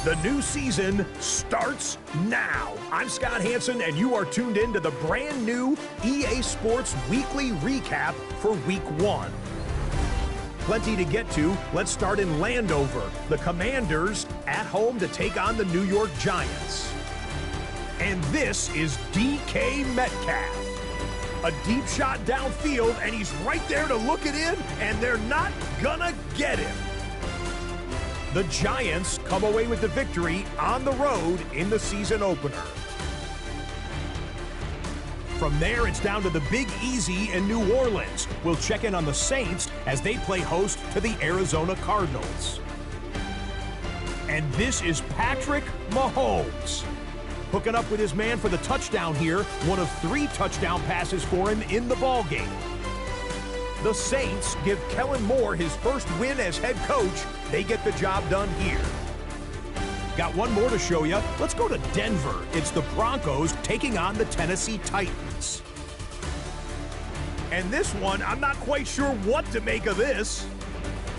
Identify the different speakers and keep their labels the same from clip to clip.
Speaker 1: The new season starts now. I'm Scott Hansen, and you are tuned in to the brand new EA Sports Weekly Recap for Week 1. Plenty to get to. Let's start in Landover. The Commanders at home to take on the New York Giants. And this is DK Metcalf. A deep shot downfield, and he's right there to look it in, and they're not gonna get him. The Giants come away with the victory on the road in the season opener. From there, it's down to the Big Easy in New Orleans. We'll check in on the Saints as they play host to the Arizona Cardinals. And this is Patrick Mahomes, hooking up with his man for the touchdown here, one of 3 touchdown passes for him in the ballgame. The Saints give Kellen Moore his first win as head coach. They get the job done here. Got one more to show you. Let's go to Denver. It's the Broncos taking on the Tennessee Titans. And this one, I'm not quite sure what to make of this.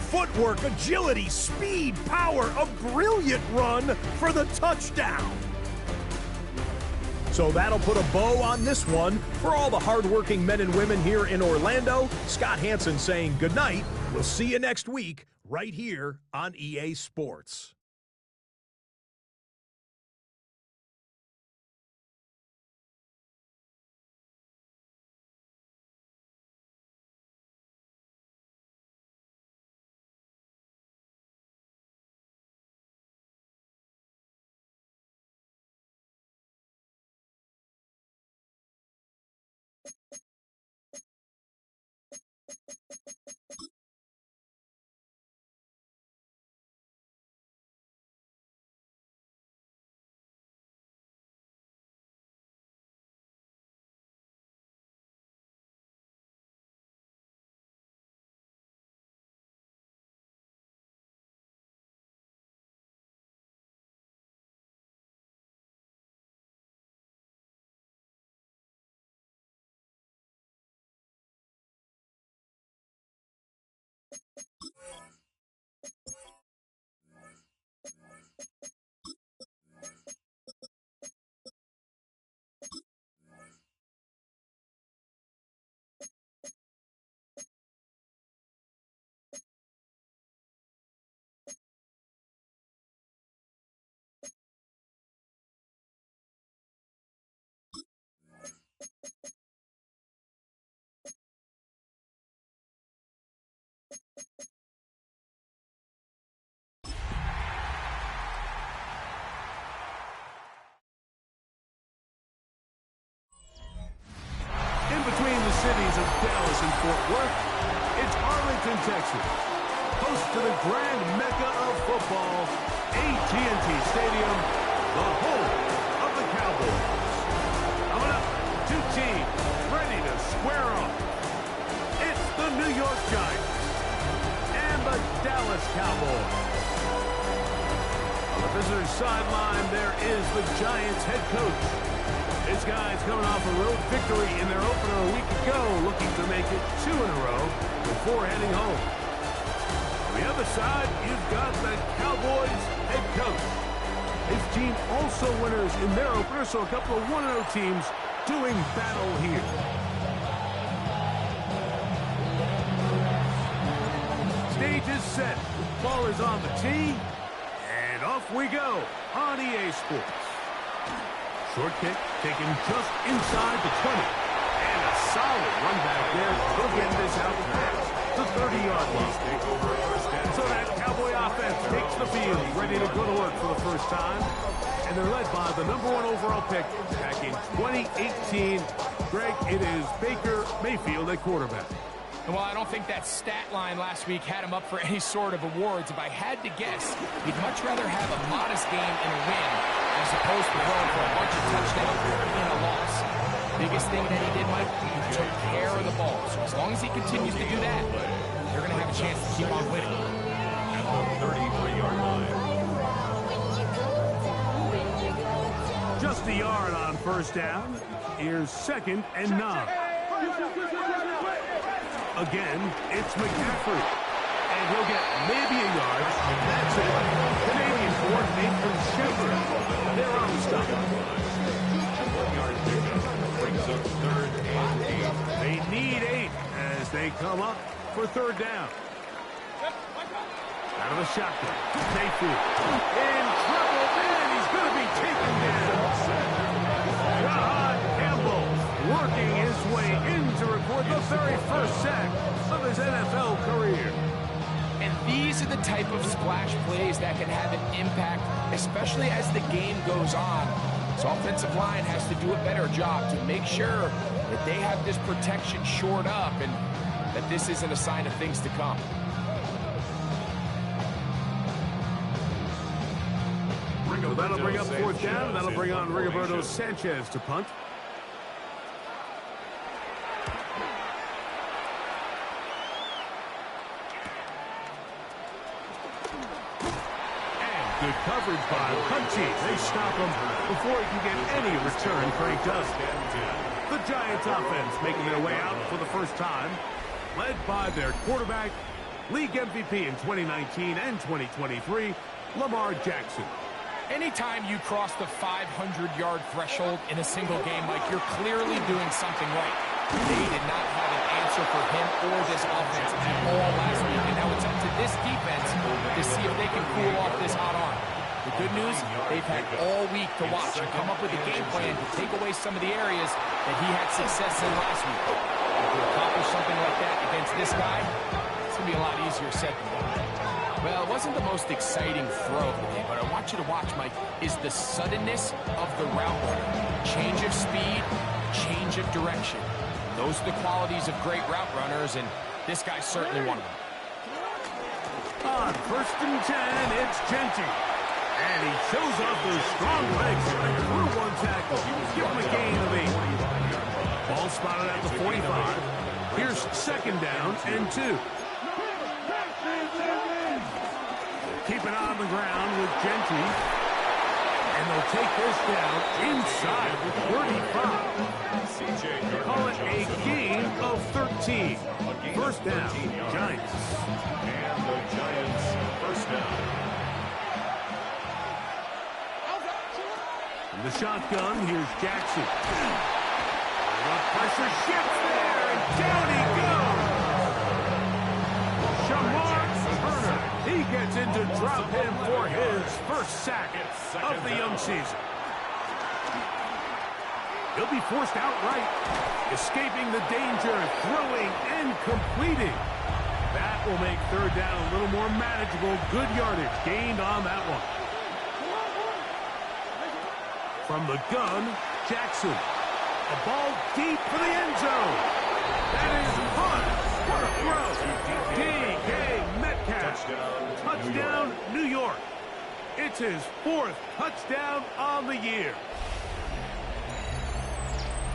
Speaker 1: Footwork, agility, speed, power, a brilliant run for the touchdown. So that'll put a bow on this one. For all the hardworking men and women here in Orlando, Scott Hansen saying good night. We'll see you next week right here on EA Sports.
Speaker 2: In between the cities of Dallas and Fort Worth, it's Arlington, Texas. Host to the grand mecca of football, AT&T Stadium, the home of the Cowboys. Coming up, 2 teams ready to square off. It's the New York Giants and the Dallas Cowboys. On the visitor's sideline, there is the Giants head coach. This guy's coming off a road victory in their opener a week ago, looking to make it 2 in a row before heading home. On the other side, you've got the Cowboys head coach. His team also winners in their opener, so a couple of 1-0 teams doing battle here. Stage is set. Ball is on the tee, and off we go on EA Sports. Short kick taken just inside the 20. And a solid run back there. He'll get this out past the 30-yard line. So that Cowboy offense takes the field, ready to go to work for the first time. And they're led by the #1 overall pick back in 2018. Greg, it is Baker Mayfield at quarterback.
Speaker 3: Well, I don't think that stat line last week had him up for any sort of awards. If I had to guess, he'd much rather have a modest game in a win as opposed to throwing for a bunch of touchdowns in a loss. Biggest thing that he did, Mike, he took care of the ball. So as long as he continues to do that, they're going to have a chance to keep on winning.
Speaker 2: At the 33-yard line. Just a yard on first down. Here's 2nd and 9. Again, it's McCaffrey. And he'll get maybe a yard. That's it. Canadian-born Nathan come up for third down. Out of the shotgun. Mayfield in trouble, and he's going to be taken down. John Campbell working his way in to record the very first sack of his NFL career.
Speaker 3: And these are the type of splash plays that can have an impact, especially as the game goes on. So offensive line has to do a better job to make sure that they have this protection shored up and that this isn't a sign of things to come.
Speaker 2: That'll bring up fourth down. That'll bring on Rigoberto Sanchez to punt. And good coverage by Punchy. They stop him before he can get any return cranked up. The Giants offense making their way out for the first time, led by their quarterback, league MVP in 2019 and 2023, Lamar Jackson.
Speaker 3: Anytime you cross the 500-yard threshold in a single game, Mike, you're clearly doing something right. They did not have an answer for him or this offense at all last week, and now it's up to this defense to see if they can cool off this hot arm. The good news, they've had all week to watch and come up with a game plan to take away some of the areas that he had success in last week. If you accomplish something like that against this guy, it's going to be a lot easier said than done. Well, it wasn't the most exciting throw of the day, but I want you to watch, Mike, is the suddenness of the route runner. Change of speed, change of direction. Those are the qualities of great route runners, and this guy's certainly one of them.
Speaker 2: On first and 10, it's Genty. And he shows off those strong legs through one tackle. Give him a gain of 8. Ball spotted at the 45. Here's second down and 2. Keep it on the ground with Genty. And they'll take this down inside the 35. Call it a gain of 13. First down, Giants.
Speaker 4: And the Giants first down.
Speaker 2: In the shotgun, here's Jackson. The pressure shifts there, and down he goes. Shamar Turner. He gets in to drop him for his first sack of the young season. He'll be forced outright, escaping the danger, throwing and completing. That will make third down a little more manageable. Good yardage gained on that one. From the gun, Jackson. A ball deep for the end zone. That is punt. What a throw. D.K. Metcalf. Touchdown, New York. It's his 4th touchdown on the year.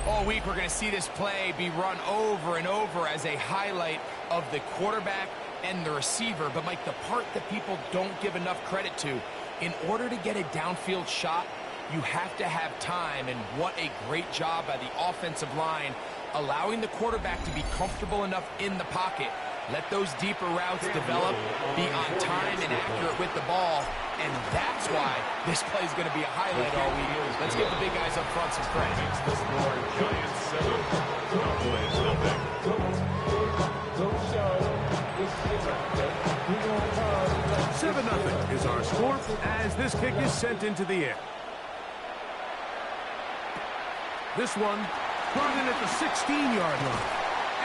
Speaker 3: All week, we're going to see this play be run over and over as a highlight of the quarterback and the receiver. But, Mike, the part that people don't give enough credit to, in order to get a downfield shot, you have to have time, and what a great job by the offensive line, allowing the quarterback to be comfortable enough in the pocket. Let those deeper routes develop, be on time and accurate with the ball, and that's why this play is going to be a highlight all week. Let's give the big guys up front some credit.
Speaker 4: The score, Giants 7, Cowboys nothing.
Speaker 2: 7-0 is our score as this kick is sent into the air. This one brought in at the 16-yard line.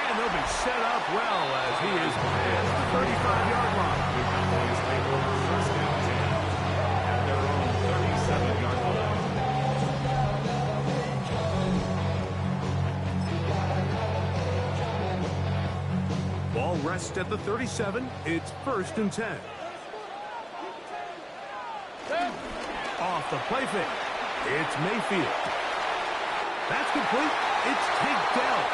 Speaker 2: And they'll be set up well as he is past the 35-yard line.
Speaker 4: The Cowboys take over first and 10 at their own 37-yard line.
Speaker 2: Ball rests at the 37. It's first and 10. Off the play fake. It's Mayfield. That's complete. It's taken out.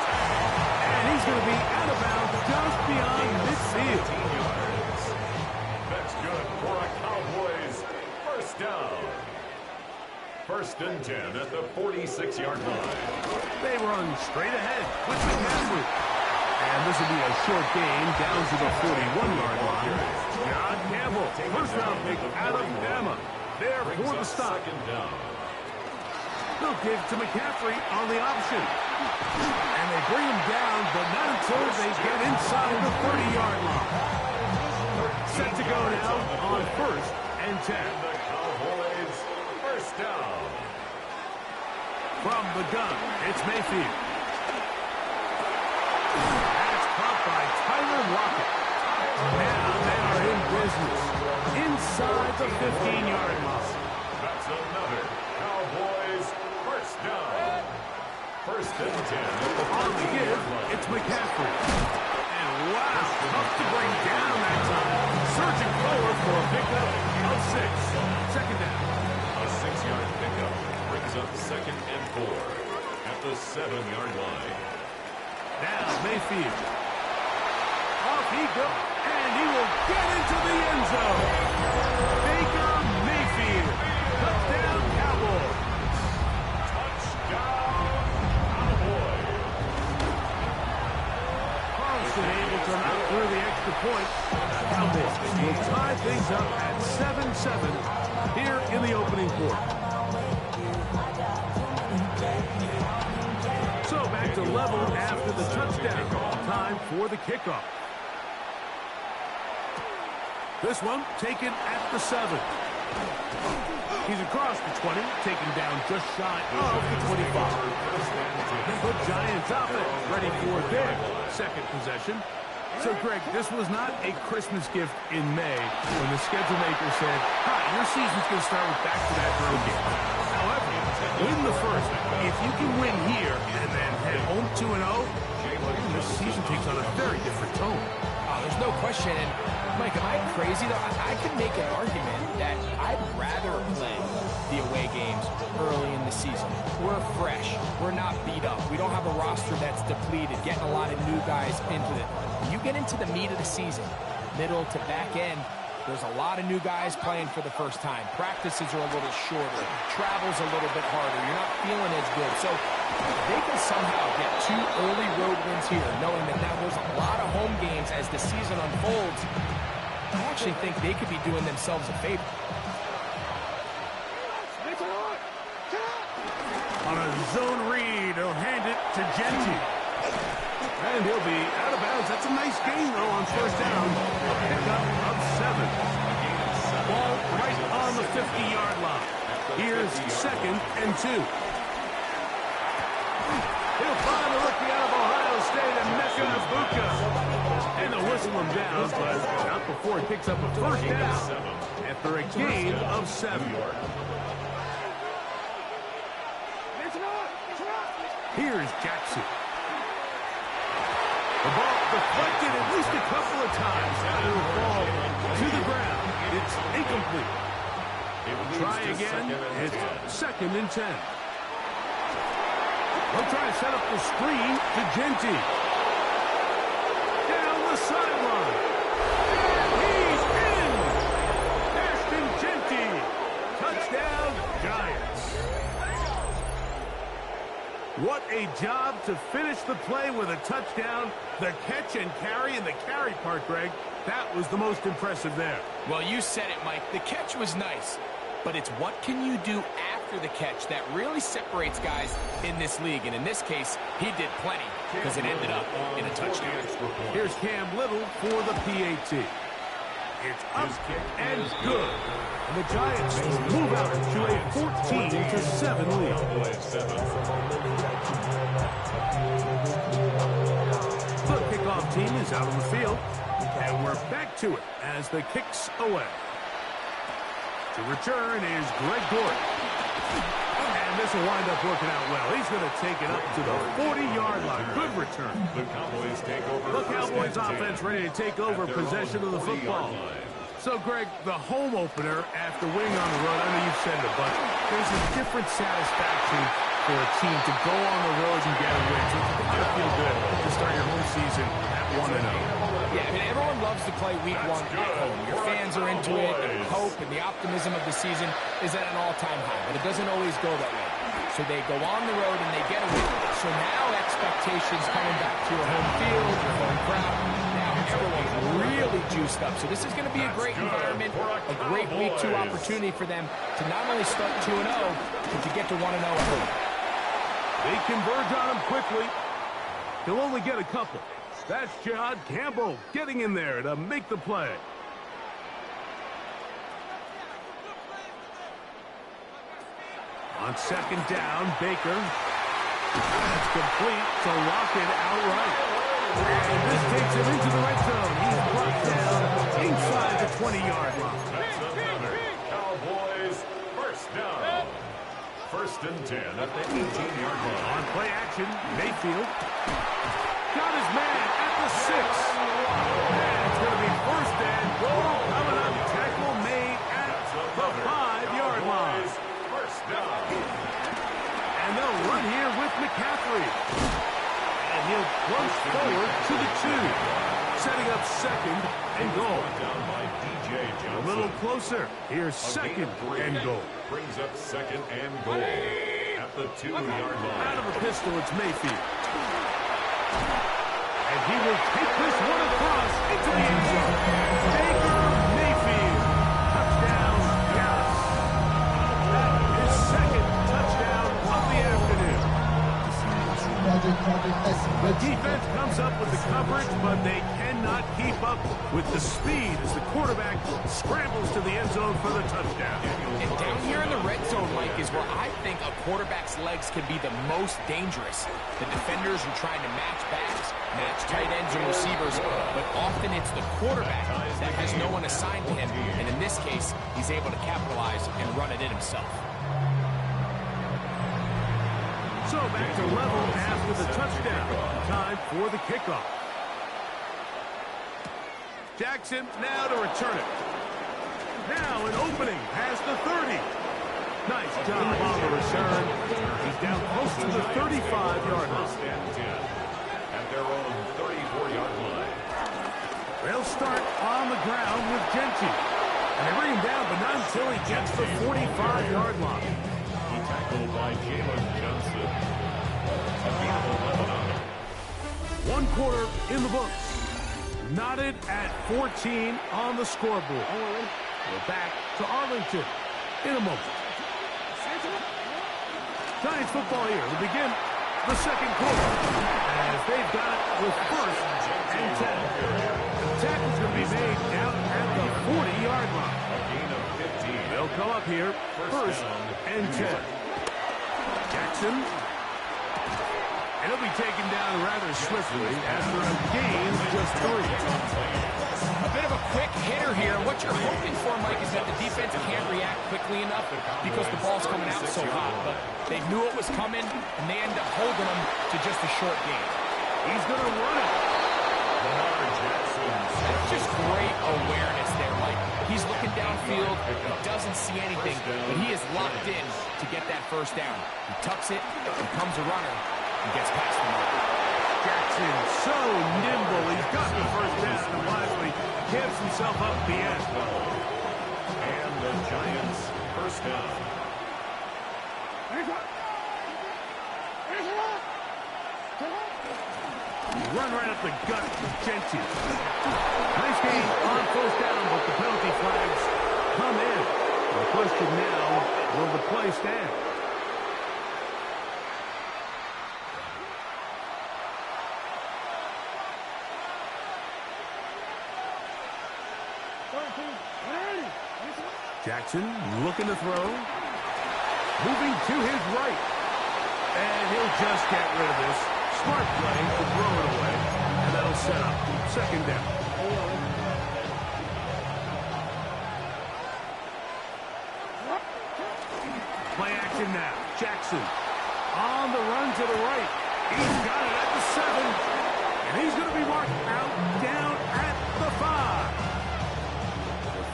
Speaker 2: And he's going to be out of bounds just beyond midfield.
Speaker 4: That's good for a Cowboys first down. First and 10 at the 46-yard line.
Speaker 2: They run straight ahead with McCaffrey. And this will be a short gain down to the 41-yard line. John Campbell, first-round pick out of Bama. There for the stop.
Speaker 4: Second down.
Speaker 2: They'll give to McCaffrey on the option. And they bring him down, but not until they get inside the 30-yard line. Set to go now on 1st and 10.
Speaker 4: And the Cowboys first down.
Speaker 2: From the gun, it's Mayfield. That's caught by Tyler Lockett. Now they are in business inside the 15-yard line.
Speaker 4: That's another Cowboys first down. 1st and 10.
Speaker 2: On the give, it's McCaffrey. And wow, tough to bring down that time. Surging forward for a pickup of 6. Second down.
Speaker 4: A 6-yard pickup brings up 2nd and 4 at the 7-yard line.
Speaker 2: Now Mayfield. Off he goes, and he will get into the end zone. Baker Mayfield. Touchdown Cowboys.
Speaker 4: Touchdown, Cowboys.
Speaker 2: Carlson able to knock through the extra point. Cowboys will tie things up at 7-7 here in the opening quarter. So back to level after the touchdown. Time for the kickoff. This one taken at the 7. He's across the 20, taken down just shy of the 25. The Giants offense ready for their 2nd possession. So, Greg, this was not a Christmas gift in May when the schedule maker said, hi, your season's going to start with back-to-back road games. However, win the first. If you can win here and then head home 2-0, this season takes on a very different tone.
Speaker 3: There's no question. And, Mike, am I crazy, though? I could make an argument that I'd rather play the away games early in the season. We're fresh. We're not beat up. We don't have a roster that's depleted, getting a lot of new guys into it. When you get into the meat of the season, middle to back end, there's a lot of new guys playing for the first time. Practices are a little shorter. Travel's a little bit harder. You're not feeling as good. So they can somehow get 2 early road wins here, knowing that now there's a lot of home games as the season unfolds. I actually think they could be doing themselves a favor.
Speaker 2: On a zone read, he'll hand it to Genty. And he'll be out of bounds. That's a nice gain, though, on 1st down. A pickup of 7. Ball right on the 50-yard line. Here's 2nd and 2. He'll find the rookie out of Ohio State, and Mecca Ibuka. And they'll whistle him down, but not before he picks up a 1st down after a gain of 7. Here's Jackson. The ball deflected at least a couple of times. And it'll fall to the ground. It's incomplete. Try again. It's 2nd and 10. They'll try to set up the screen to Genty. Down the sideline. And he's in. Ashton Genty. Touchdown, Giants. What a job to finish the play with a touchdown. The catch and carry, and the carry part, Greg, that was the most impressive there.
Speaker 3: Well, you said it, Mike. The catch was nice, but it's what can you do after the catch that really separates guys in this league. And in this case, he did plenty because it ended up in a touchdown.
Speaker 2: Here's Cam Little for the PAT. It's up and good. And the Giants move out to a 14-7 lead. The kickoff team is out on the field, and we're back to it as the kick's away. To return is Greg Gordon. And this will wind up working out well. He's going to take it up to the 40-yard line. Good return.
Speaker 4: The Cowboys take over.
Speaker 2: The Cowboys offense ready to take over possession of the football. So, Greg, the home opener after winning on the road, I know you've said it, but there's a different satisfaction for a team to go on the road and get a win. So it's got to feel good to start your home season at 1-0.
Speaker 3: Yeah, I mean, everyone loves to play week 1 at home. Your fans are into it, and the hope and the optimism of the season is at an all-time high, but it doesn't always go that way. So they go on the road and they get a win. So now expectations coming back to your home field, your home crowd. Now everyone's really juiced up. So this is going to be a great environment, a great week 2 opportunity for them to not only start 2-0, but to get to 1-0 at home.
Speaker 2: They converge on him quickly. He'll only get a couple. That's John Campbell getting in there to make the play. On second down, Baker. That's complete to Lockett outright. And this takes him into the red zone. He's brought down inside the 20-yard line.
Speaker 4: That's another Cowboys first down. First and 10 at the 18-yard line.
Speaker 2: On play action, Mayfield. Got his man at the 6. And it's going to be first and goal coming up. Tackle made at the 5-yard line.
Speaker 4: First down.
Speaker 2: And they'll run here with McCaffrey. And he'll plunge forward to the 2. Setting up second and goal.
Speaker 4: Down by DJ Johnson.
Speaker 2: A little closer. Here's second and goal.
Speaker 4: Brings up second and goal at the 2-yard line.
Speaker 2: Out of a pistol, it's Mayfield. And he will take this one across into the end zone. Baker Mayfield. Touchdown, Dallas. That is second touchdown of the afternoon. The defense comes up with the coverage, but they cannot keep up with the speed as the quarterback scrambles to the end zone for the touchdown.
Speaker 3: And down here in the red zone, Mike, is where I think a quarterback's legs can be the most dangerous. The defenders are trying to match backs, match tight ends and receivers, but often it's the quarterback that has no one assigned to him, and in this case, he's able to capitalize and run it in himself.
Speaker 2: So back to level after the touchdown. Time for the kickoff. Jackson now to return it. Now an opening past the 30. Nice job on the return. He's down close to the 35-yard line.
Speaker 4: First and 10 at their own 34-yard line.
Speaker 2: They'll start on the ground with Genty. And they bring him down, but not until he gets the 45-yard line.
Speaker 4: He tackled by Jalen Johnson.
Speaker 2: One quarter in the books. Knotted at 14 on the scoreboard. We're back to Arlington in a moment. Giants football here to begin the second quarter. As they've got it with first and 10. The tackle's going to be made down at the 40-yard line.
Speaker 4: A gain of 15.
Speaker 2: They'll come up here first and 10. Jackson. And he'll be taken down rather swiftly after a gain of just 3.
Speaker 3: A bit of a quick hitter here. What you're hoping for, Mike, is that the defense can't react quickly enough because the ball's coming out so hot. But they knew it was coming, and they end up holding them to just a short gain.
Speaker 2: He's going to run it.
Speaker 3: That's just great awareness there, Mike. He's looking downfield. He doesn't see anything, but he is locked in to get that first down. He tucks it, becomes a runner, and gets past the mark.
Speaker 2: Jackson, so nimble. He's got the first down and wisely gives himself up the end.
Speaker 4: And the Giants first down.
Speaker 2: Run right up the gut with Genty. Nice game on first down, but the penalty flags come in. The question now, will the play stand? Jackson looking to throw. Moving to his right. And he'll just get rid of this. Smart play to throw it away. And that'll set up second down. Play action now. Jackson on the run to the right. He's got it at the 7. And he's going to be marked out down at the 5.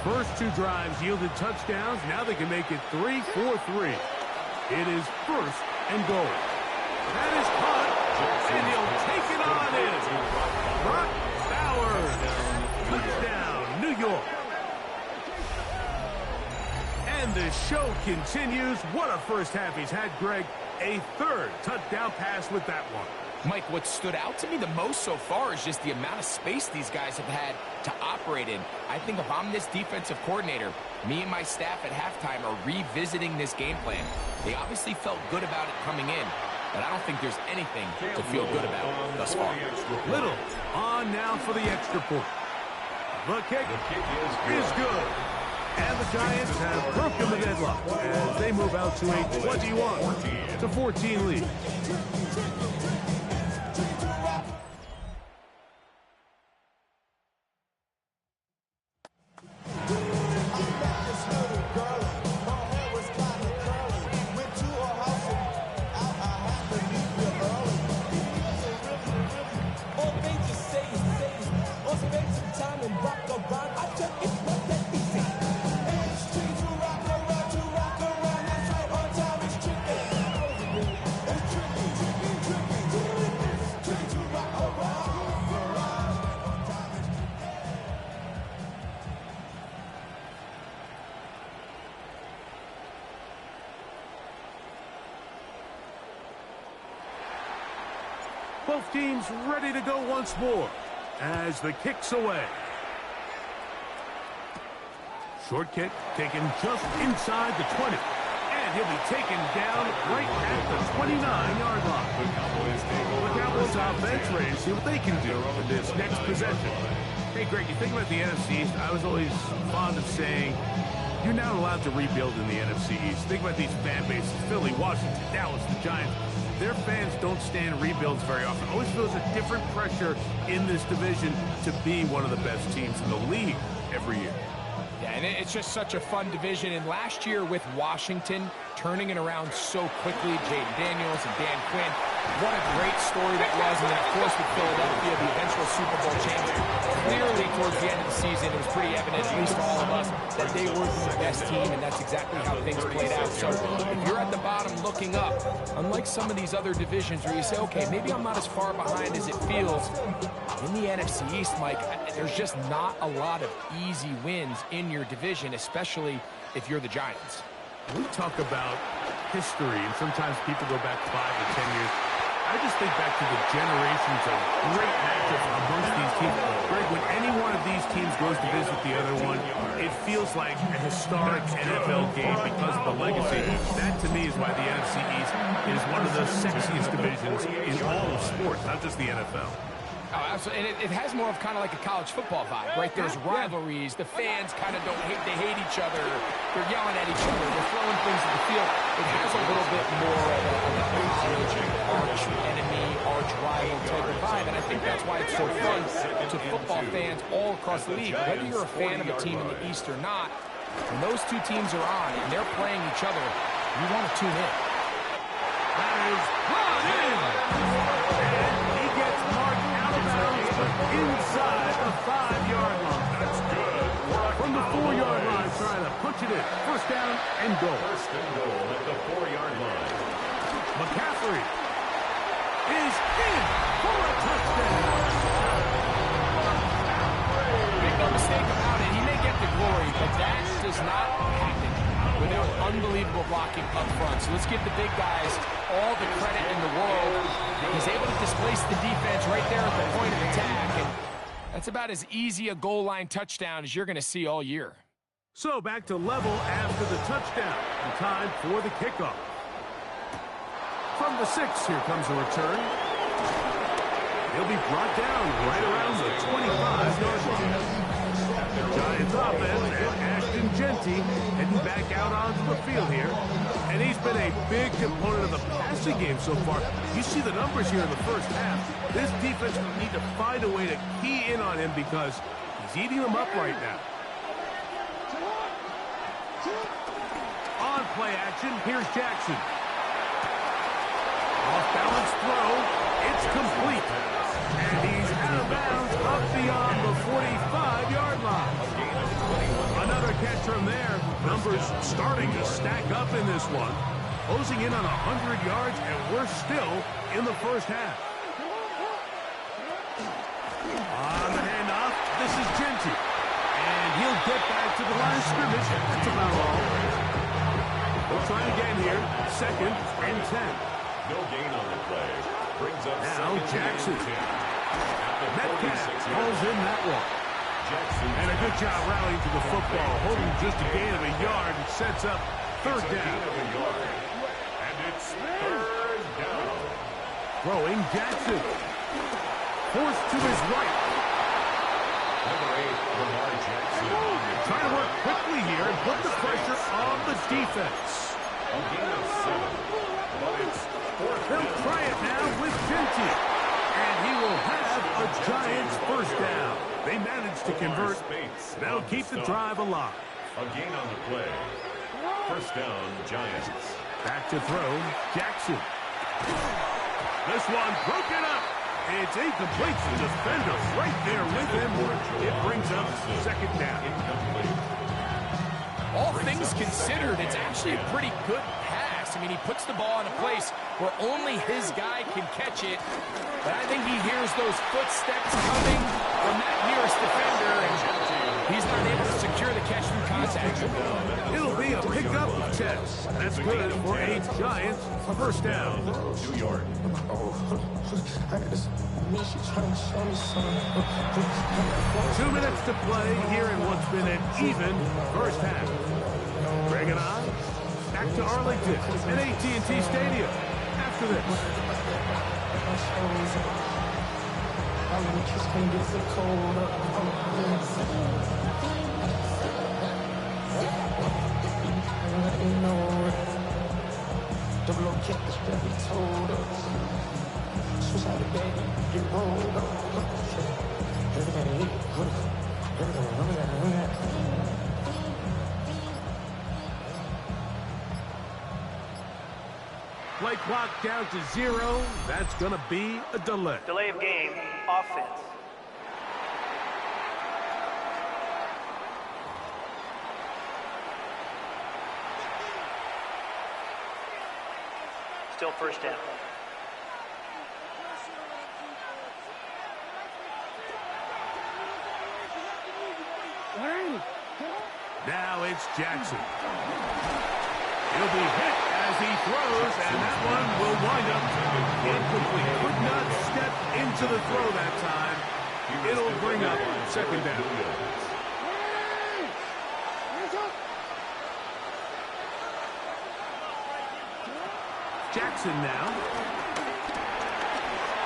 Speaker 2: The first 2 drives yielded touchdowns. Now they can make it 3-4-3. It is first and goal. That is caught. And he'll take it on in. Brock Bowers. Touchdown, New York. And the show continues. What a first half he's had, Greg. A third touchdown pass with that one.
Speaker 3: Mike, what stood out to me the most so far is just the amount of space these guys have had to operate in. I think if I'm this defensive coordinator, me and my staff at halftime are revisiting this game plan. They obviously felt good about it coming in. but I don't think there's anything to feel good about thus far.
Speaker 2: Little on now for the extra point. The kick is good. And the Giants have broken the deadlock as they move out to a 21-14 lead. Both teams ready to go once more as the kick's away. Short kick taken just inside the 20. And he'll be taken down right at the 29-yard line. The Cowboys offense ready to see what they can do in this next possession. Hey, Greg, you think about the NFC East, I was always fond of saying, you're not allowed to rebuild in the NFC East. Think about these fan bases, Philly, Washington, Dallas, the Giants. Their fans don't stand rebuilds very often. Always feels a different pressure in this division to be one of the best teams in the league every year.
Speaker 3: Yeah, and it's just such a fun division. And last year with Washington turning it around so quickly, Jaden Daniels and Dan Quinn, what a great story that was. And then, of course, with Philadelphia, the eventual Super Bowl champion. Clearly, towards the end of the season, it was pretty evident, at least to all of us, that they were the best team, and that's exactly how things played out. So if you're at the bottom looking up, unlike some of these other divisions where you say, okay, maybe I'm not as far behind as it feels, in the NFC East, Mike, there's just not a lot of easy wins in your division, especially if you're the Giants.
Speaker 2: We talk about history, and sometimes people go back 5 or 10 years. I just think back to the generations of great matchups amongst these teams. Greg, when any one of these teams goes to visit the other one, it feels like a historic NFL game because of the legacy. That, to me, is why the NFC East is one of the sexiest divisions in all of sports, not just the NFL.
Speaker 3: Oh, absolutely. And it has more of kind of like a college football vibe, right? There's rivalries. The fans kind of they hate each other. They're yelling at each other. They're throwing things at the field. It has a little bit more of an arch enemy, arch rival type of vibe. And I think that's why it's so fun to football fans all across the league. Whether you're a fan of a team in the East or not, when those two teams are on and they're playing each other, you want to tune in.
Speaker 2: That is brought in. Inside the 5-yard line.
Speaker 4: That's good.
Speaker 2: From the 4-yard line, trying to punch it in. First down and goal.
Speaker 4: First and goal at the 4-yard line.
Speaker 2: McCaffrey is in for a touchdown.
Speaker 3: Make no mistake about it, he may get the glory, but that does not happen without unbelievable blocking up front. So let's give the big guys all the credit in the world. He's able to displace the defense right there at the point of attack, and that's about as easy a goal line touchdown as you're going to see all year.
Speaker 2: So back to level after the touchdown. And time for the kickoff. From the 6, here comes a return. He'll be brought down right around the 25-yard line. Giants offense and Ashton Genty heading back out onto the field here. And he's been a big component of the passing game so far. You see the numbers here in the first half. This defense will need to find a way to key in on him because he's eating them up right now. On play action, here's Jackson. Off-balance throw. It's complete. And he's out of bounds up beyond the 45-yard line. Another catch from there. Numbers starting to stack up in this one. Closing in on 100 yards, and we're still in the first half. On the handoff, this is Genty. And he'll get back to the line of scrimmage. That's about all. We'll try again here. 2nd and 10.
Speaker 4: No gain on the play. Brings up
Speaker 2: now Jackson. Metcalf calls in that one. And a good job rallying to the football, holding just a gain of a yard and sets up 3rd down.
Speaker 4: And it's 3rd down.
Speaker 2: Throwing Jackson. Forced to his right.
Speaker 4: Number 8, Lamar Jackson.
Speaker 2: Trying to work quickly here and put the pressure on the defense.
Speaker 4: A gain of 7. But it's 4th
Speaker 2: They'll
Speaker 4: down.
Speaker 2: try it now with Genty. And he will have a Giants first down. They managed to convert. That'll keep the drive alive.
Speaker 4: A gain on the play. First down, Giants.
Speaker 2: Back to throw, Jackson. This one broken up. It's incomplete to the defender right there with him. It brings up second down.
Speaker 4: Incomplete.
Speaker 3: All things considered, it's actually a pretty good pass. I mean, he puts the ball in a place where only his guy can catch it. But I think he hears those footsteps coming from that nearest defender, and he's not able to secure the catch through contact.
Speaker 2: It'll be a pickup of 10. That's good for a Giants first down.
Speaker 4: New York.
Speaker 2: 2 minutes to play here in what's been an even first half. Greg and I, back to Arlington at AT&T Stadium after this. Play clock down to 0. That's going to be a delay.
Speaker 5: Delay of game, offense. Still first down.
Speaker 2: Now it's Jackson. He'll be hit as he throws, and that one will wind up incomplete. Could not step into the throw that time. It'll bring up second down. Jackson now.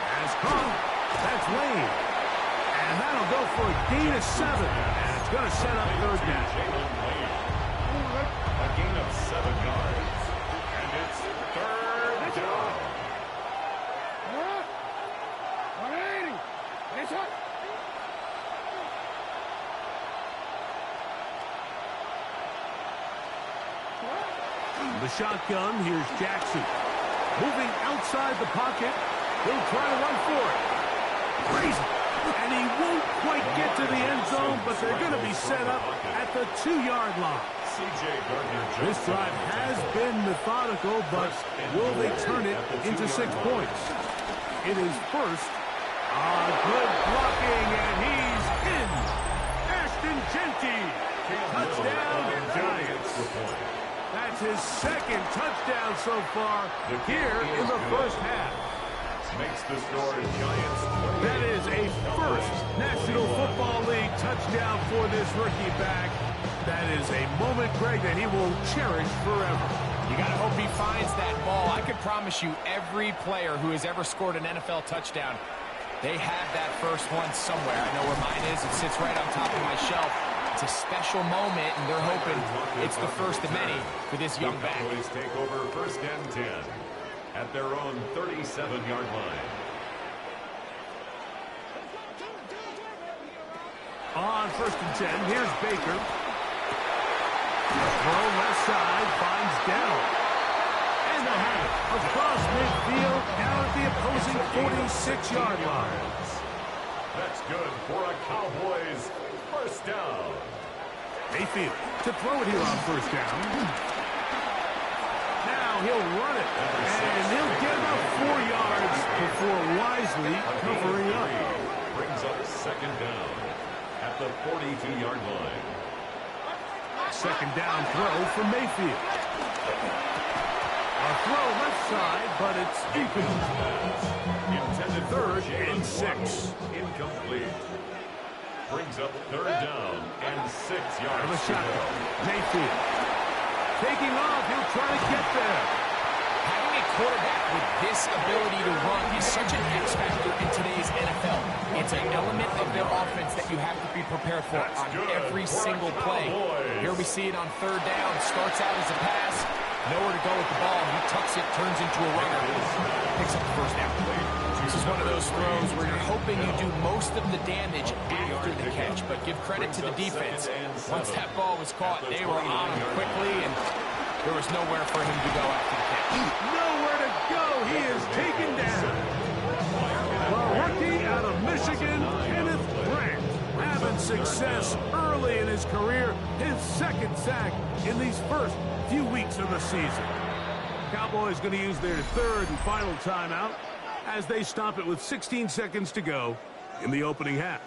Speaker 2: Has caught. That's Lane. And that'll go for a gain of 7. And it's going to set up third down.
Speaker 4: A gain of 7 yards. And it's third down.
Speaker 2: The shotgun, here's Jackson. Moving outside the pocket. He'll try to run for it. Crazy. And he won't quite get to the end zone, but they're going to be set up at the 2-yard line. This drive has been methodical, but will they turn it into 6 points? It is first. Good blocking, and he's in. Ashton Genty. Touchdown, Giants. That's his second touchdown so far here in the first half.
Speaker 4: Makes the score Giants.
Speaker 2: That is a first National Football League touchdown for this rookie back. That is a moment, Greg, that he will cherish forever.
Speaker 3: You got to hope he finds that ball. I can promise you every player who has ever scored an NFL touchdown, they have that first one somewhere. I know where mine is. It sits right on top of my shelf. It's a special moment, and they're hoping it's the first of many for this young back.
Speaker 4: Cowboys take over first and 10 at their own 37-yard line.
Speaker 2: On first and 10, here's Baker. Throw left side, finds Dell. And the hat across midfield, down at the opposing 46-yard line.
Speaker 4: That's good for a Cowboys first down.
Speaker 2: Mayfield to throw it here on first down. Now he'll run it, and he'll get about 4 yards before wisely covering up.
Speaker 4: Brings up second down at the 42-yard line.
Speaker 2: Second down throw for Mayfield. A throw left side, but it's incomplete.
Speaker 4: Intended
Speaker 2: Third and 6.
Speaker 4: Incomplete. Brings up third down and 6
Speaker 2: Out
Speaker 4: yards.
Speaker 2: of a shotgun. Mayfield. Taking off, he'll try to get there.
Speaker 3: Having a quarterback with this this ability to run is such an X factor in today's NFL. It's an element of their offense that you have to be prepared for on every single play. Here we see it on third down. Starts out as a pass. Nowhere to go with the ball. He tucks it, turns into a runner. Picks up the first down. This is one of those throws where you're hoping you do most of the damage after the catch, but give credit to the defense. Once that ball was caught, they were on him quickly, and there was nowhere for him to go after the catch.
Speaker 2: Nowhere to go. He is taken down. The rookie out of Michigan, Kenneth Grant, having success early in his career. His second sack in these first few weeks of the season. Cowboys going to use their third and final timeout as they stop it with 16 seconds to go in the opening half.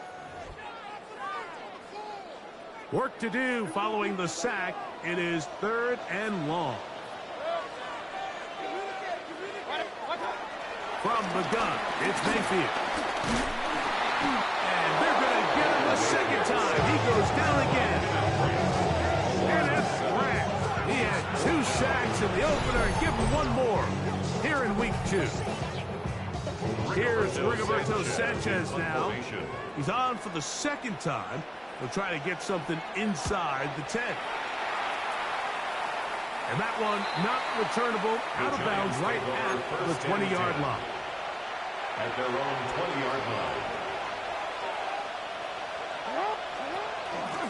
Speaker 2: Work to do following the sack. It is third and long. From the gun, it's Mayfield. And they're going to get him a second time. He goes down again. Kenneth Grant. He had 2 sacks in the opener, and give him 1 more here in week 2. Here's Rigoberto Sanchez now. He's on for the second time. He'll try to get something inside the 10. And that one not returnable, out of bounds right at the 20-yard line.
Speaker 4: At their own 20-yard line.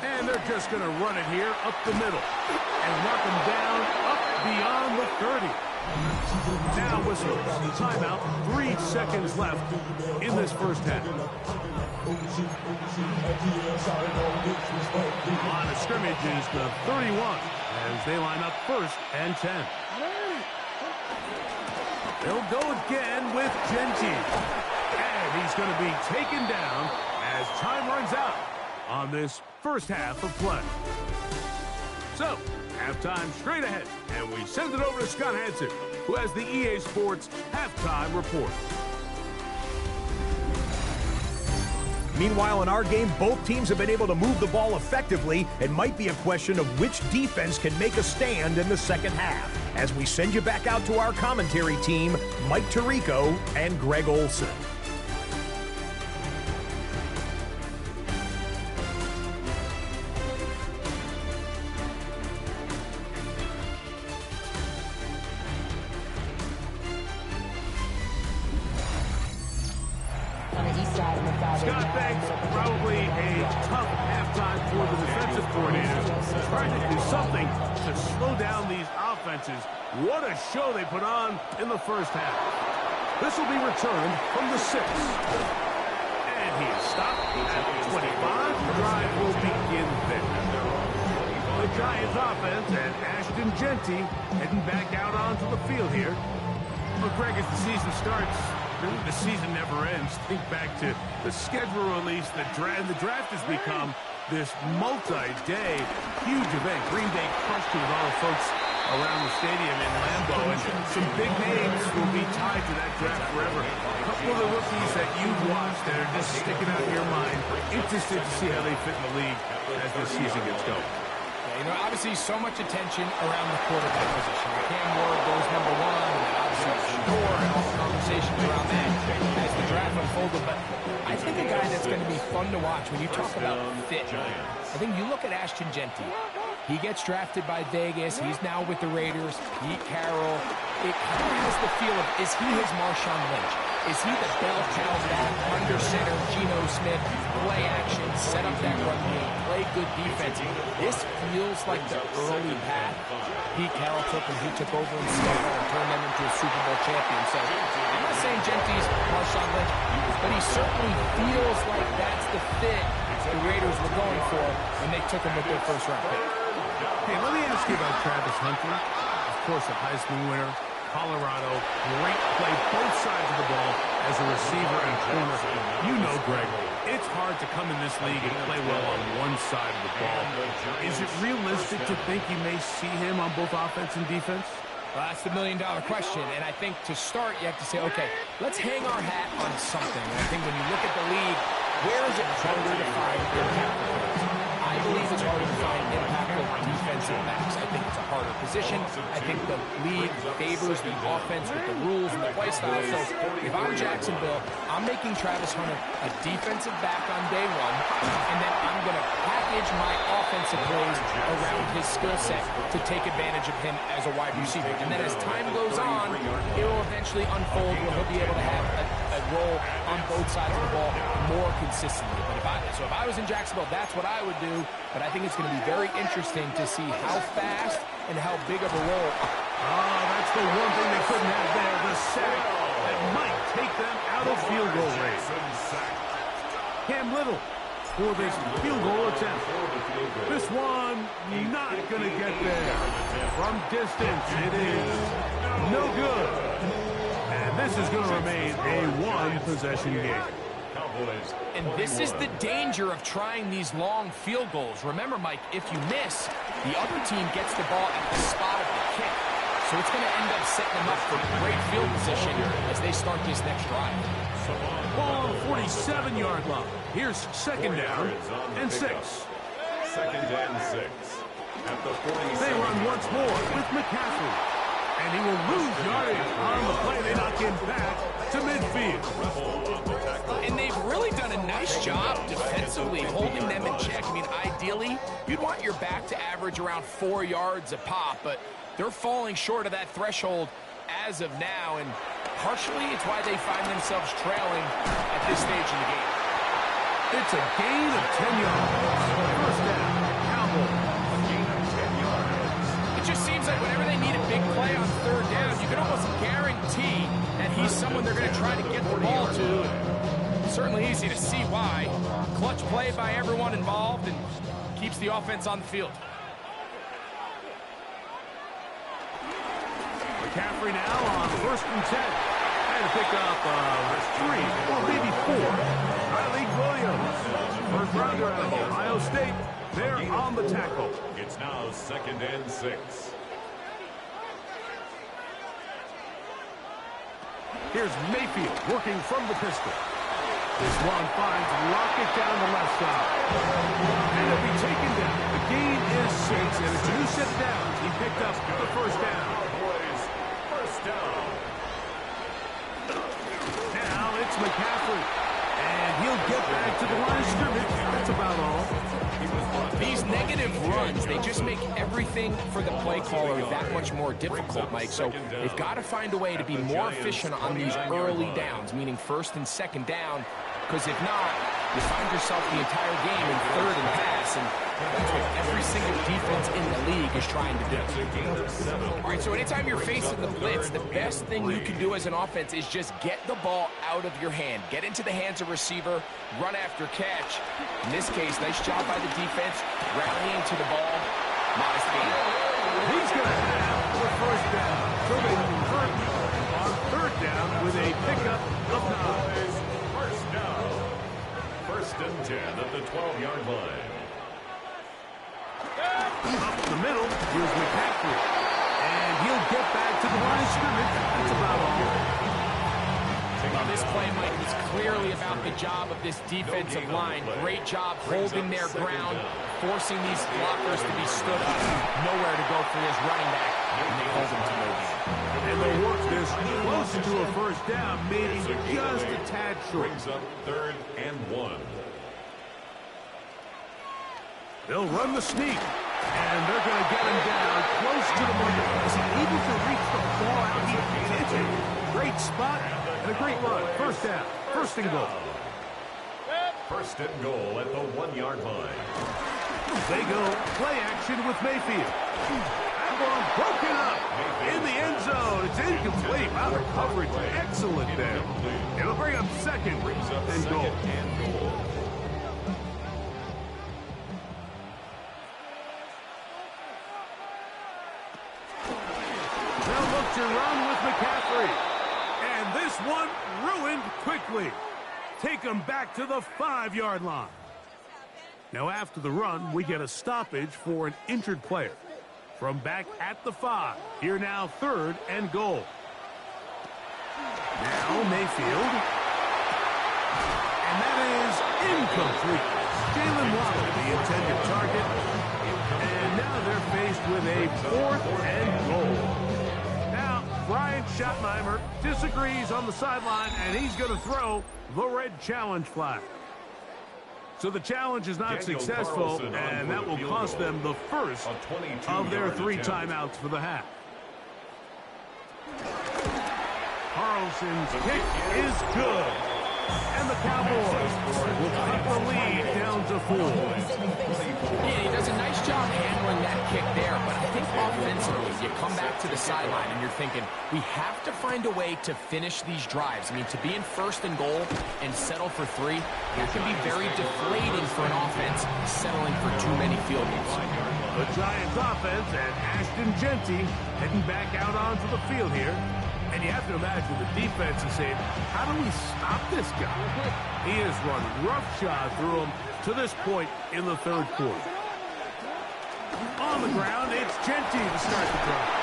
Speaker 2: And they're just going to run it here up the middle and mark him down up beyond the 30. Now whistle. Timeout. 3 seconds left in this first half. Line of scrimmage is the 31 as they line up first and 10. They'll go again with Genty. And he's going to be taken down as time runs out on this first half of play. So, halftime straight ahead, and we send it over to Scott Hansen, who has the EA Sports halftime report.
Speaker 1: Meanwhile, in our game, both teams have been able to move the ball effectively. It might be a question of which defense can make a stand in the second half. As we send you back out to our commentary team, Mike Tirico and Greg Olson.
Speaker 2: Scott Banks, probably a tough halftime for the defensive coordinators. Trying to do something to slow down these offenses. What a show they put on in the first half. This will be returned from the 6. And he is stopped at the 25. The drive will begin there. The Giants offense and Ashton Genty heading back out onto the field here. Well, Greg, as the season starts, really the season never ends. Think back to the schedule release. The draft has become this multi-day huge event. Green Bay crushed it with all the folks around the stadium in Lambeau, and some big names will be tied to that draft forever. A couple of the rookies that you've watched that are just sticking out in your mind. Interested to see how they fit in the league as the season gets going.
Speaker 3: Yeah, you know, obviously so much attention around the quarterback position. Cam Ward goes number 1, and obviously Shador and all the conversations around that as the draft unfolded. But I think a guy that's going to be fun to watch when you talk about fit, I think you look at Ashton Genty. He gets drafted by Vegas. He's now with the Raiders. Pete Carroll. It kind of has the feel of, is he his Marshawn Lynch? Is he the bell cow back under center, Geno Smith, play action, set up that run game, play good defense? This feels like the early path Pete Carroll took when he took over in Seattle and turned them into a Super Bowl champion. So I'm not saying Genty's Marshawn Lynch, but he certainly feels like that's the fit the Raiders were going for when they took him with their first round pick.
Speaker 2: Hey, let me ask you about Travis Hunter. Of course, a Heisman winner, Colorado, great play both sides of the ball as a receiver and corner. You know, Greg, it's hard to come in this league and play well on one side of the ball. Is it realistic to think you may see him on both offense and defense?
Speaker 3: Well, that's the million-dollar question, and I think to start, you have to say, okay, let's hang our hat on something. And I think when you look at the league, where is it harder to find impact? I I believe it's harder to find impactful defensive backs. I think it's a harder position. I think the league favors the offense with the rules and the play style. So if I'm Jacksonville, I'm making Travis Hunter a defensive back on day one, and then I'm going to package my offensive plays around his skill set to take advantage of him as a wide receiver. And then as time goes on, it will eventually unfold where he'll be able to have a role on both sides of the ball more consistently. But if I was in Jacksonville, that's what I would do. But I think it's going to be very interesting to see how fast and how big of a role.
Speaker 2: Oh, that's the one thing they couldn't have there, the sack that might take them out of field goal range. Cam Little for this field goal attempt. This one not going to get there. From distance, it is no good. And this is going to remain a one-possession game.
Speaker 3: And this is the danger of trying these long field goals. Remember, Mike, if you miss, the other team gets the ball at the spot of the kick. So it's going to end up setting them up for great field position as they start this next drive.
Speaker 2: Ball on the 47-yard line. Here's second down and 6.
Speaker 4: Second and 6. At the 47.
Speaker 2: They run once more with McCaffrey. And he will lose yardage on the play. They knock him back to midfield.
Speaker 3: And they've really done a nice job defensively holding them in check. I mean, ideally, you'd want your back to average around 4 yards a pop, but they're falling short of that threshold as of now, and partially it's why they find themselves trailing at this stage in the game.
Speaker 2: It's a gain of 10 yards. First down, Cowboys.
Speaker 4: A gain of 10 yards.
Speaker 3: It just seems like whenever they need a big play on third down, you can almost guarantee that he's someone they're going to try to get the ball to. Certainly easy to see why. Clutch play by everyone involved and keeps the offense on the field.
Speaker 2: McCaffrey now on first and 10. And to pick up 3 or maybe 4. Riley Williams, first rounder out of Ohio State. They're on the tackle.
Speaker 4: It's now second and 6.
Speaker 2: Here's Mayfield working from the pistol. This one finds Lockett down the left side. And it'll be taken down. The gain is 6, and it's a new set of downs. He picked up the first down.
Speaker 4: Boys, first down.
Speaker 2: Now it's McCaffrey. And he'll get back to the line of scrimmage. That's about all.
Speaker 3: These negative runs, they just make everything for the play caller that much more difficult, Mike. So they've got to find a way to be more efficient on these early downs, meaning first and second down, because if not, you find yourself the entire game in third and pass, and that's what every single defense in the league is trying to do. All right, so anytime you're facing the blitz, the best thing you can do as an offense is just get the ball out of your hand. Get into the hands of receiver, run after catch. In this case, nice job by the defense, rallying to the ball. Modest gain.
Speaker 2: He's going to have the first down. So they convert on third down with a pickup of 9.
Speaker 4: First down. First and 10 at the 12-yard line.
Speaker 2: Up the middle, here's McCaffrey. And he'll get back to the line of scrimmage. That's about all.
Speaker 3: Well, this play, Mike, was clearly about the job of this defensive line. Great job holding their ground, forcing these blockers to be stood up. Nowhere to go for his running back, and they hold him to no gain.
Speaker 2: And they'll work this close to a first down, maybe just a tad short.
Speaker 4: Brings up third and 1.
Speaker 2: They'll run the sneak, and they're going to get him down close to the money. Is he able to reach the ball out here? It's a great spot and a great run. First down, first and goal.
Speaker 4: First and goal at the 1-yard line.
Speaker 2: They go play action with Mayfield. That ball broken up in the end zone. It's incomplete. Wow, the coverage excellent there. It'll bring up second and goal. They'll look to run with McCaffrey. And this one ruined quickly. Take them back to the 5-yard line. Now after the run, we get a stoppage for an injured player. From back at the 5, here now third and goal. Now Mayfield. And that is incomplete. Jalen Waddle, the intended target. And now they're faced with a 4th and goal. Now, Brian Schottenheimer disagrees on the sideline, and he's going to throw the red challenge flag. So the challenge is not successful, and that will cost them the first of their 3 timeouts for the half. Carlson's kick is good. And the Cowboys will cut the lead down to 4.
Speaker 3: Yeah, he does a nice job handling that kick there, but I think offensively, you come back to the sideline and you're thinking, we have to find a way to finish these drives. I mean, to be in 1st and goal and settle for 3, that can be very deflating for an offense settling for too many field goals.
Speaker 2: The Giants offense and Ashton Jeanty heading back out onto the field here. And you have to imagine the defense is saying, how do we stop this guy? He has run roughshod through him to this point in the 3rd quarter. On the ground, it's Jeanty to start the drive.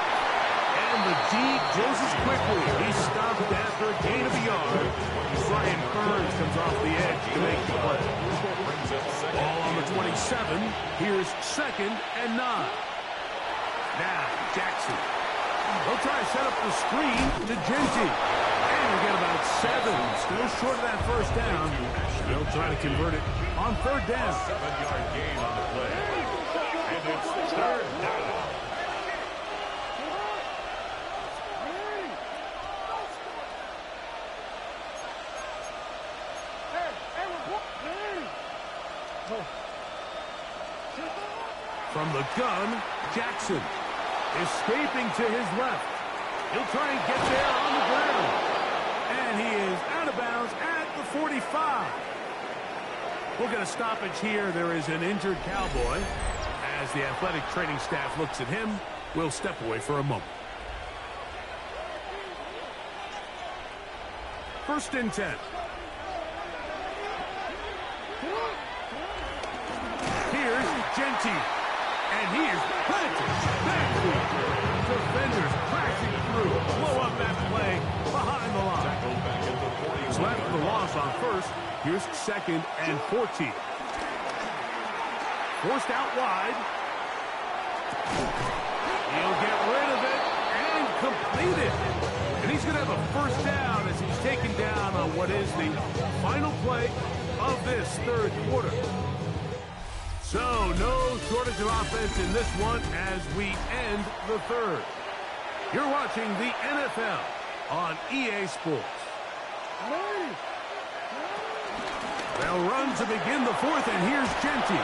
Speaker 2: And the D closes quickly. He's stopped after a gain of a yard. Brian Burns comes off the edge to make the play. Ball on the 27. Here's 2nd and 9. Now, Jackson. They'll try to set up the screen to Jeanty. And we get about 7. Still short of that 1st down. They'll try to convert it on 3rd down.
Speaker 4: 7-yard gain on the play. And it's 3rd down.
Speaker 2: From the gun, Jackson. Escaping to his left. He'll try and get there on the ground. And he is out of bounds at the 45. We'll get a stoppage here. There is an injured Cowboy. As the athletic training staff looks at him, we'll step away for a moment. 1st and 10. Here's Jeanty. And he is planted. Defenders crashing through. Blow up that play behind the line. So after the loss on 1st, here's 2nd and 14. Forced out wide. He'll get rid of it and complete it. And he's going to have a 1st down as he's taken down on what is the final play of this 3rd quarter. So, no shortage of offense in this one as we end the 3rd. You're watching the NFL on EA Sports. They'll run to begin the 4th, and here's Jeanty.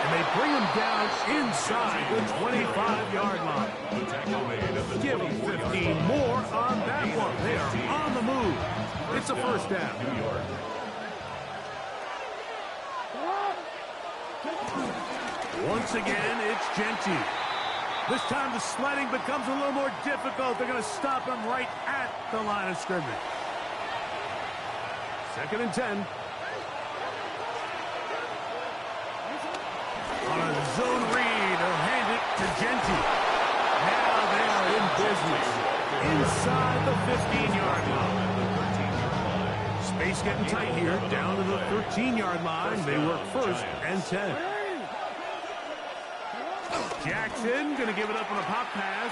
Speaker 2: And they bring him down inside the 25-yard line. Give him 15 more on that one. They are on the move. It's a 1st down. Once again, it's Jeanty. This time the sledding becomes a little more difficult. They're going to stop him right at the line of scrimmage. 2nd and 10. On a zone read, they'll hand it to Jeanty. Now they are in business. Inside the 15-yard line. Space getting tight here. Down to the 13-yard line. They work 1st and 10. Jackson going to give it up on a pop pass.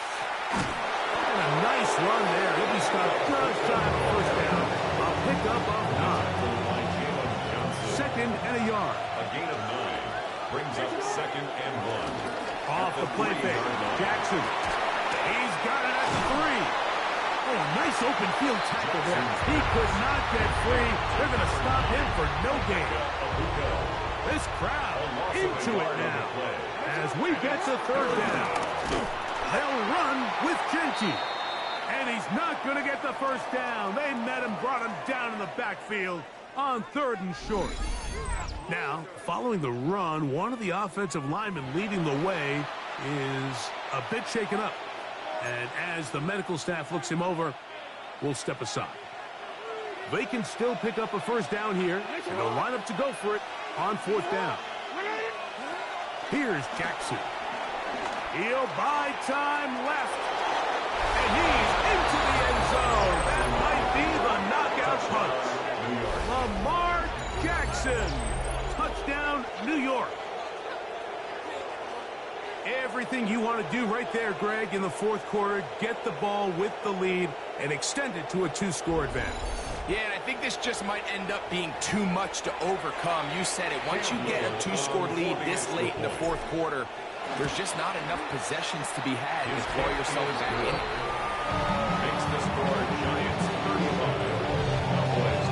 Speaker 2: And a nice run there. He'll be stopped just shy of 1st down. A pickup of 9. 2nd and a yard.
Speaker 4: A gain of 9 brings up 2nd and 1.
Speaker 2: Off the play fake. Jackson. He's got it at 3. Oh, nice open field tackle there. He could not get free. They're going to stop him for no gain. This crowd into it now as we get to 3rd down. They'll run with Jeanty. And he's not going to get the 1st down. They met him, brought him down in the backfield on 3rd and short. Now, following the run, one of the offensive linemen leading the way is a bit shaken up. And as the medical staff looks him over, we'll step aside. They can still pick up a 1st down here, and they'll line up to go for it on 4th down. Here's Jackson. He'll buy time left. And he's into the end zone. That might be the knockout punch. Lamar do right there, Greg, in the fourth quarter. Get the ball with the lead and extend it to a 2-score advantage.
Speaker 3: Yeah, and I think this just might end up being too much to overcome. You said it. Once you get a 2-score lead this late in the fourth quarter, there's just not enough possessions to be had to throw yourself back in.
Speaker 4: Makes the score Giants 35, Cowboys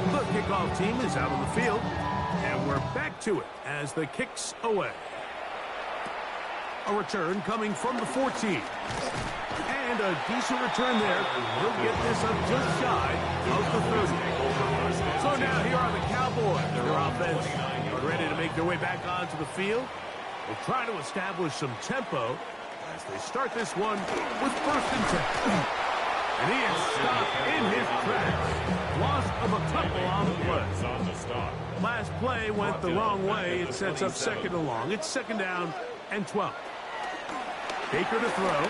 Speaker 4: 24.
Speaker 2: The kickoff team is out on the field, and we're back to it as the kick's away. A return coming from the 14. And a decent return there. He'll get this up just shy of the 30. So now here are the Cowboys. Their offense ready to make their way back onto the field. They'll try to establish some tempo as they start this one with 1st and 10. And he is stopped in his tracks. Loss of a couple on the play. Last play went the wrong way. It sets up 2nd and long. It's 2nd down and 12. Baker to throw.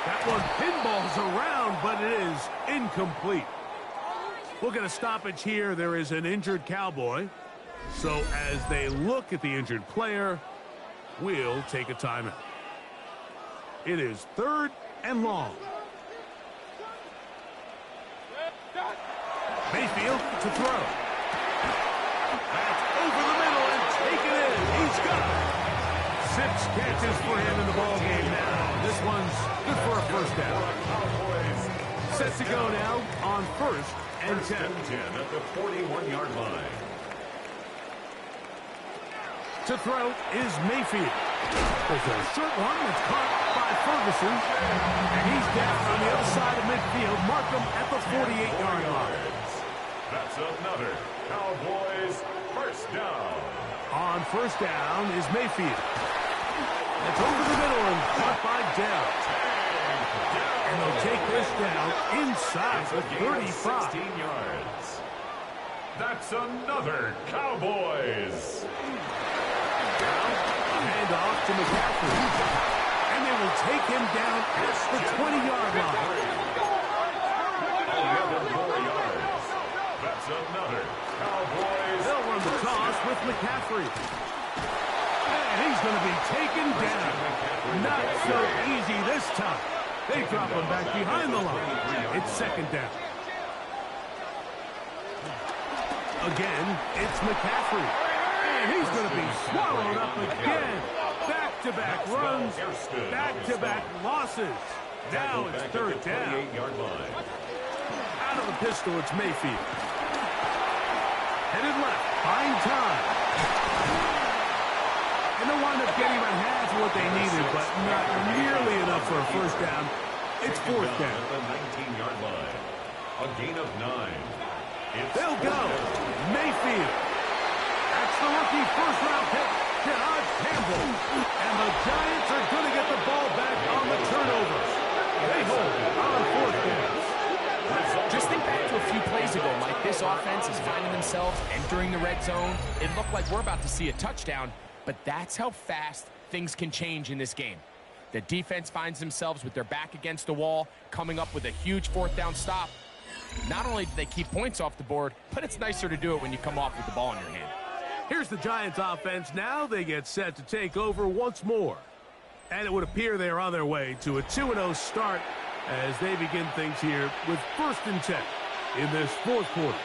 Speaker 2: That one pinballs around, but it is incomplete. We'll get a stoppage here. There is an injured Cowboy. So as they look at the injured player, we'll take a timeout. It is 3rd and long. Mayfield to throw. That's over the middle and taken in. He's got it. 6 catches for him in the ball game now. This one's good for a 1st down. Set to go now on 1st and 10.
Speaker 4: At the 41-yard line.
Speaker 2: To throw is Mayfield. There's a short one that's caught by Ferguson. And he's down on the other side of midfield. Mark him at the 48-yard line.
Speaker 4: That's another Cowboys 1st down.
Speaker 2: On 1st down is Mayfield. It's over the middle and caught by Dell. And they'll take this down inside the 35.
Speaker 4: 16 yards. That's another Cowboys.
Speaker 2: Hand off to McCaffrey. And they will take him down at the 20-yard line.
Speaker 4: 11 more yards. That's another Cowboys.
Speaker 2: They'll run the toss with McCaffrey. And he's going to be taken down. Not so easy this time. They drop him back behind the line. It's 2nd down. Again, it's McCaffrey. And he's going to be swallowed up again. Back-to-back runs, back-to-back losses. Now it's 3rd down. Out of the pistol, it's Mayfield. Headed left, buying time. And they'll wind up getting about half of what they needed, but not nearly enough for a 1st down. It's 4th down.
Speaker 4: At the 19-yard line. A gain of 9.
Speaker 2: They'll go. Mayfield. That's the rookie 1st-round pick, Dodge Campbell. And the Giants are going to get the ball back on the turnover. They hold on 4th down.
Speaker 3: Just think back to a few plays ago, Mike. This offense is finding themselves entering the red zone. It looked like we're about to see a touchdown, but that's how fast things can change in this game. The defense finds themselves with their back against the wall, coming up with a huge 4th down stop. Not only do they keep points off the board, but it's nicer to do it when you come off with the ball in your hand.
Speaker 2: Here's the Giants offense. Now they get set to take over once more. And it would appear they're on their way to a 2-0 start as they begin things here with 1st and 10 in this 4th quarter.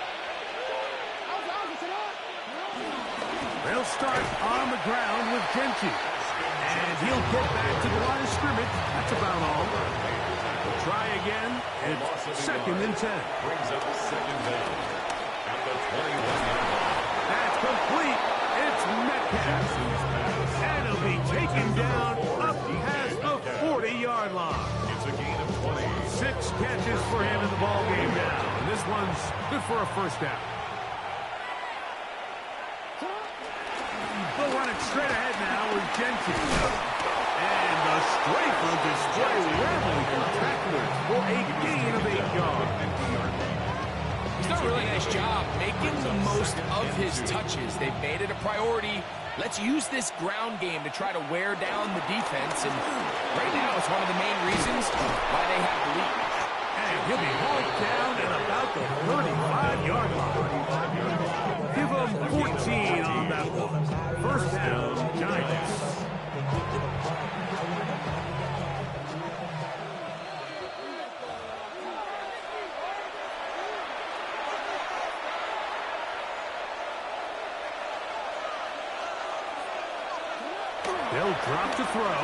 Speaker 2: They'll start on the ground with Gentry. And he'll get back to the line of scrimmage. That's about all. We'll try again. It's 2nd and 10.
Speaker 4: Brings up 2nd down. At the 21-yard line.
Speaker 2: That's complete. It's Metcalf. And he'll be taken down up past the 40-yard line.
Speaker 4: It's a gain of 20.
Speaker 2: 6 catches for him in the ball game now. And this one's good for a 1st down. They'll run it straight ahead now with Gentry. And the strength on display, rambling through tacklers for a gain of 8 yards.
Speaker 3: He's done a really nice job making the most of his touches. They've made it a priority. Let's use this ground game to try to wear down the defense. And right now, it's one of the main reasons why they have the lead.
Speaker 2: And he'll be hauled down at about the 35-yard line. Give them 14 on that one. First down, Giants. They'll drop to throw.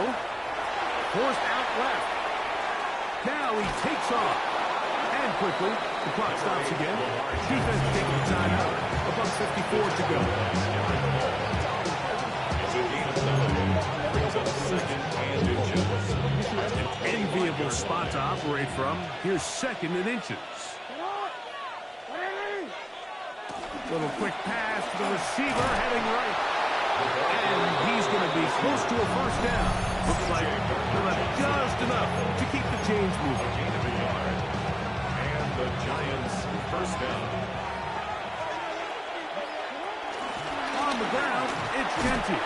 Speaker 2: Forced out left. Now he takes off. And quickly, the clock stops again. Defense taking the timeout. About 54 to go. An enviable spot to operate from. Here's 2nd and inches. Little quick pass to the receiver heading right. And he's going to be close to a first down. Looks like he'll have just enough to keep the chains moving.
Speaker 4: And the Giants first down.
Speaker 2: On the ground, it's Genty.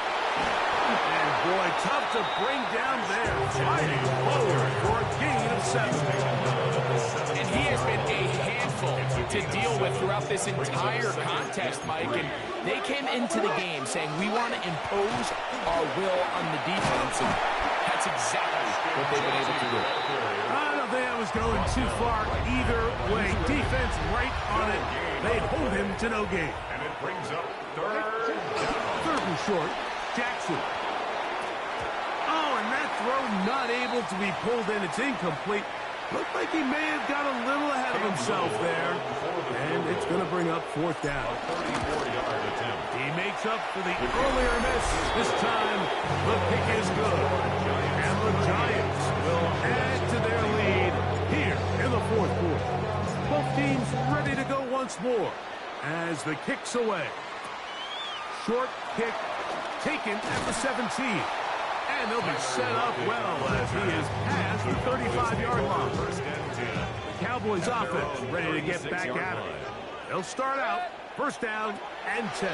Speaker 2: And boy, tough to bring down there. Fighting forward for a gain of 7.
Speaker 3: And he has been a handful to deal with throughout this entire contest, Mike. And they came into the game saying, we want to impose our will on the defense. And that's exactly what they've been able to do.
Speaker 2: I don't think I was going too far either way. Defense right on it. They hold him to no gain.
Speaker 4: And it brings up 3rd down.
Speaker 2: 3rd and short, Jackson. Oh, and that throw not able to be pulled in. It's incomplete. Looked like he may have got a little ahead of himself there. And it's going to bring up 4th down.
Speaker 4: 34-yard attempt.
Speaker 2: He makes up for the earlier miss. This time, the kick is good. And the Giants will add to their lead here in the 4th quarter. Both teams ready to go once more as the kick's away. Short kick taken at the 17. And they'll be set up well as he is past the 35-yard line. The Cowboys offense ready to get back at it. They'll start out 1st down and 10.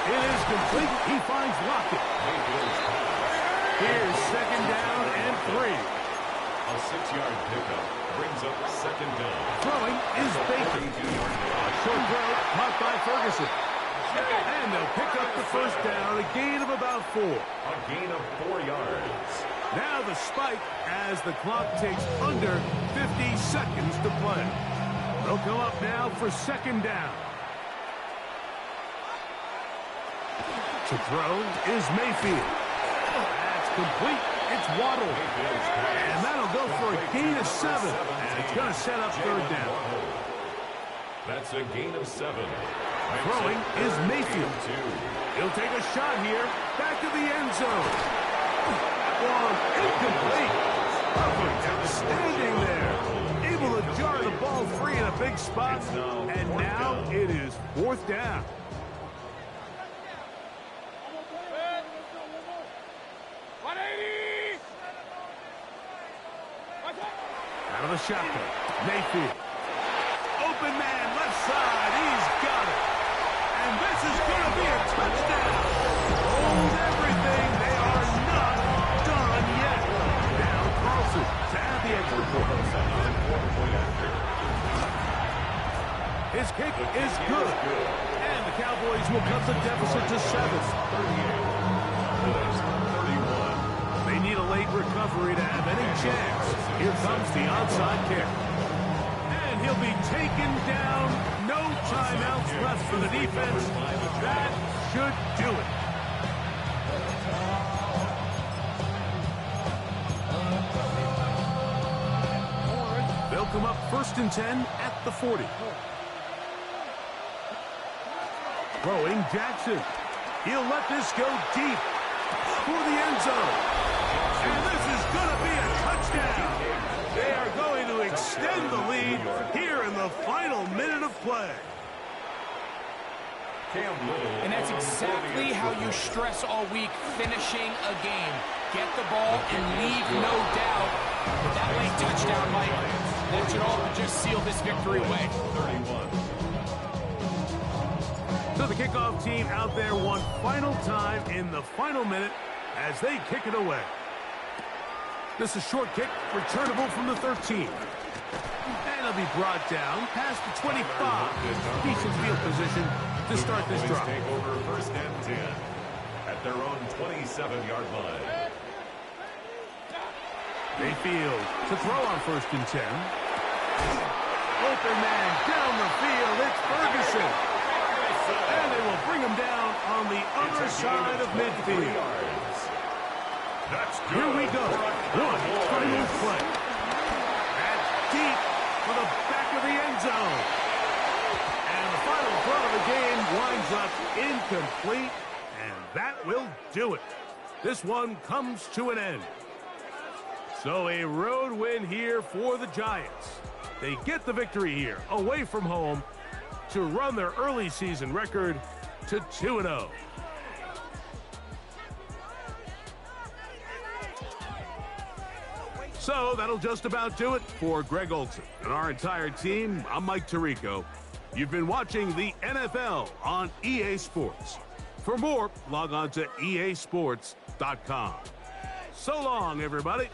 Speaker 2: It is complete. He finds Lockett. Here's 2nd down and 3.
Speaker 4: A 6-yard pickup brings up 2nd down.
Speaker 2: Throwing is Baker. Short throw caught by Ferguson. And they'll pick up the 1st down, a gain of about 4.
Speaker 4: A gain of 4 yards.
Speaker 2: Now the spike as the clock takes under 50 seconds to play. They'll come up now for 2nd down. To throw is Mayfield. That's complete. It's Waddle. And that'll go for a gain of 7. And it's going to set up 3rd down.
Speaker 4: That's a gain of 7.
Speaker 2: Throwing is Mayfield. He'll take a shot here. Back to the end zone. One incomplete. Perfect. Outstanding there. Able to jar the ball free in a big spot. And now it is 4th down. Out of the shotgun. Mayfield. Open man, left side. He's got it. And this is going to be a touchdown. Hold everything. They are not done yet. Now Carlson to add the extra point. His kick is good. And the Cowboys will cut the deficit to 7. They need a late recovery to have any chance. Here comes the onside kick. And he'll be taken down. No timeouts left for the defense. That should do it. They'll come up 1st and 10 at the 40. Throwing Jackson. He'll let this go deep for the end zone. And this is going to be a touchdown. They are going to extend the lead here in the final minute of play.
Speaker 3: And that's exactly how you stress all week, finishing a game. Get the ball and leave no doubt. With that late touchdown, Mike, that should all just seal this victory away.
Speaker 4: 31.
Speaker 2: So the kickoff team out there one final time in the final minute as they kick it away. This is short kick, returnable from the 13. And he'll be brought down past the 25. Decent field position to start this drive.
Speaker 4: Take over first and 10 at their own 27-yard line.
Speaker 2: Mayfield to throw on first and 10. Open man down the field. It's Ferguson. And they will bring him down on the other side of midfield.
Speaker 4: That's good.
Speaker 2: Here we go. One final play. That's deep for the back of the end zone. And the final throw of the game winds up incomplete. And that will do it. This one comes to an end. So a road win here for the Giants. They get the victory here, away from home, to run their early season record to 2-0. So that'll just about do it for Greg Olson and our entire team. I'm Mike Tirico. You've been watching the NFL on EA Sports. For more, log on to easports.com. So long, everybody.